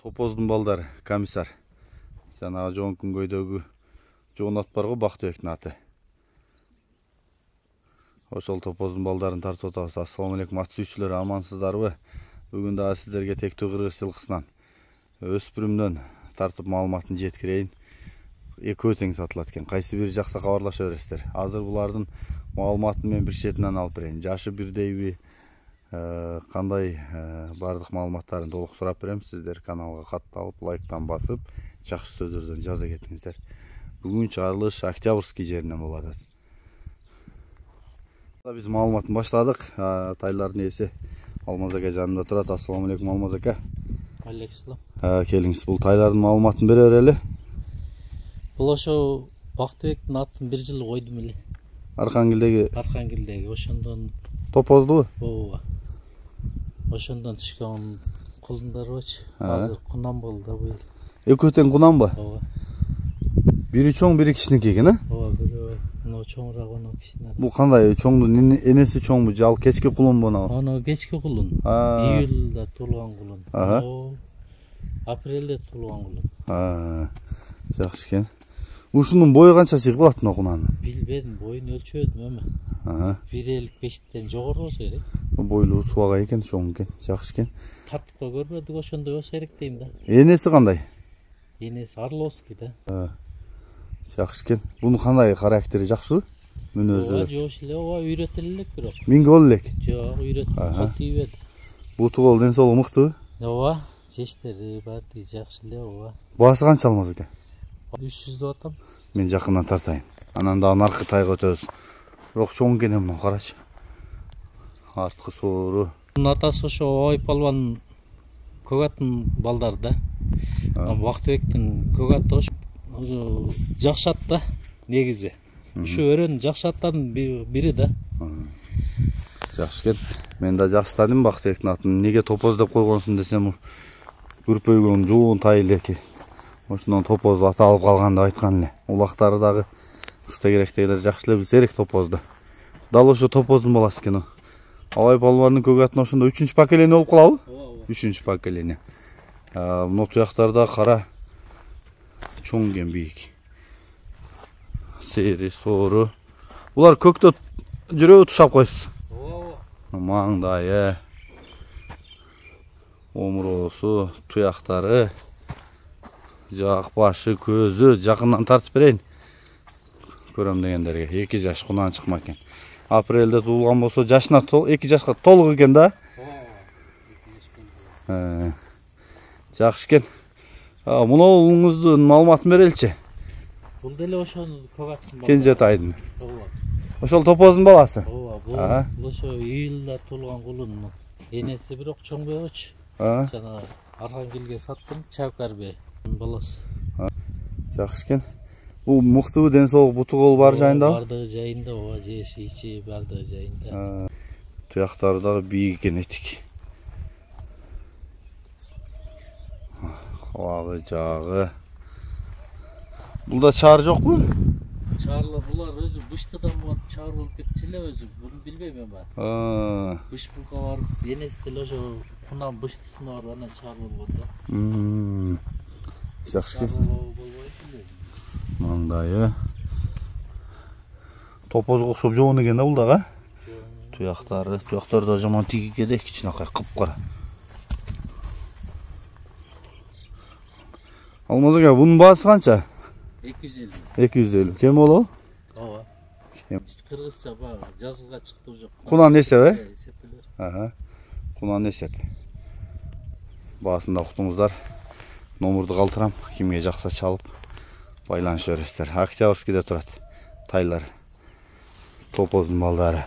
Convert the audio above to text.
Топоздун балдары, комиссар. Жанагы жоон күнгөйдөгү жоон ат бар го, Бактыбектин аты. Ошол топоздун балдарын тартып атабыз. Ассаламу алейкум, ат сүйүүчүлөр, амансыздарбы? Бүгүн дагы сиздерге тектүү кыргыз жылкысынан өспүрүмдөн тартып маалыматын жеткирейин. Экөө тең сатылат экен. Кайсы бири жакса кабарлаша бересиздер. Азыр булардын маалыматын мен бир четинен алып берейин. Жашы бирдейби, кандай бардык маалыматтарын толук сурап берем. Сиздер каналга катталып, лайктан басып, жакшы сөздөрдөн жаза кетиңиздер. Бүгүн чыгарылыш Октябрьский жеринен болот. Биз маалыматын баштадык. Тайлардын ээси Алмаз ака жанымда турат. Ассаламу алейкум, Алмаз ака. Алейкум. Келиңиз, бул тайлардын маалыматын бере берели. Бул ошо Бактыбектин атын бир жыл койдум эле. Архангелдеги ошондон топоздубу? ооба. Ошондон түшкөн кулундарбычы. Азыр кунан болду да быйыл. Экөө тең кунанбы? Ооба. Бири чоң, бири кичинекей экен, Ооба, мына чоңураак, мына кичине. Бул кандай чоңдун энеси чоңбу, жал кечки кулунбу ана? Аны кечки кулун. Июлда туулган кулун. Апрелде туулган кулун. Жакшы экен. Ушунун бою канча чыгып калат мына кунанын? Билбедим, боюн өлчөдүм эме. 1.55-тен жогору болсо керек. Бойлуу субага экен, чоң экен. Жакшы экен. Тартыпка көрбөдүк, ошондой болсо керек дейм да. Энеси кандай? Энеси Орловский да. Жакшы экен. Бунун кандай характери жакшыбы? Мүнөзү? Жоош эле, үйрөтүлө элек бирок. Минге боло элек? Жок, үйрөтүп тийбеди. Буту кол ден соолугу мыктыбы? Ооба, жештери баары жакшы эле, ооба. Баасы канча Алмаз ака? 300 деп атам. Мен жакындан тартайын. Анан дагы наркы тайга өтөбүз. Бирок чоң экен мына, карачы. Арткы соору. Мунун атасы ошо Ой палван көк аттын балдары да. Бактыбектин көк аты ошо жакшы ат да, негизи. Ушу өрөнүн жакшы аттардын бири да. Жакшы экен. Мен да жакшы тааним Бактыбектин атын. Неге топоз деп койгонсуң десем, күрпөйгөн жоон тай элеки. Ошондон топоз аты алып калган деп айткан эле. Улактары дагы ушта керектейлер жакшы эле билсе керек топозду. Дал ошо топоздун баласы экен. Ой палвандын көк атын ошондо 3-чү поколение болуп калабы? Ооба. 3-чү поколение. Мына туяктарда кара чоң экен, бийик. Сери, соору. Булар көктө жүрөбү тушап койсуз? Ооба. Маңдайы, омуросу, туяктары, жак башы, көзү, жакындан тартып берейин. Көрөм дегендерге 2 жаш кунан чыкма экен. Апрелде туулган болсо жашына 2 жашка толук экен да? Ооба. Жакшы экен. Мына уулуңуздун маалыматын береличи. Бул деле ошонун көк аттын баласы. Кенжетайдын. Ооба. Ошол топоздун баласы? Ооба, бул ошо июлда туулган кулун. Энеси бирок чоң болчу. Жана Архангелге саттым, Чавкарбе баласы. Жакшы экен. Бул мыктыбы, ден соолук, буту кол бар жайында? Бардыгы жайында, ооба, жеши, ичи бардыгы жайында. Туяктары дагы бийик экен, этик. Кабагы, жагы. Булда чаар жокпу? Чаарлар булар өзү быштыдан чаар болуп кетчү эле өзү. Буну билбейм эми. Быш булга барып, энеси деле ошо кунан быштысына барып анан чаар болгон да. Жакшы экен. Маңдайы. Топозго окшоп жоон экен да бул дагы? Туяктары да жаман тигиге кичинекей кыпкара. Алмаз ака, бунун баасы канча? 250. 250. Кем болобу? Ооба. Кыргызча баа жазылга чыкты уже. Кунан эсеп, эсептелер. Кунан эсеп. Баасында уктуңуздар. Номурду калтырам. Кимге жакса чалып байланыша бересиздер. Октябрьскийде турат. Тайлар. Топоздун балдары.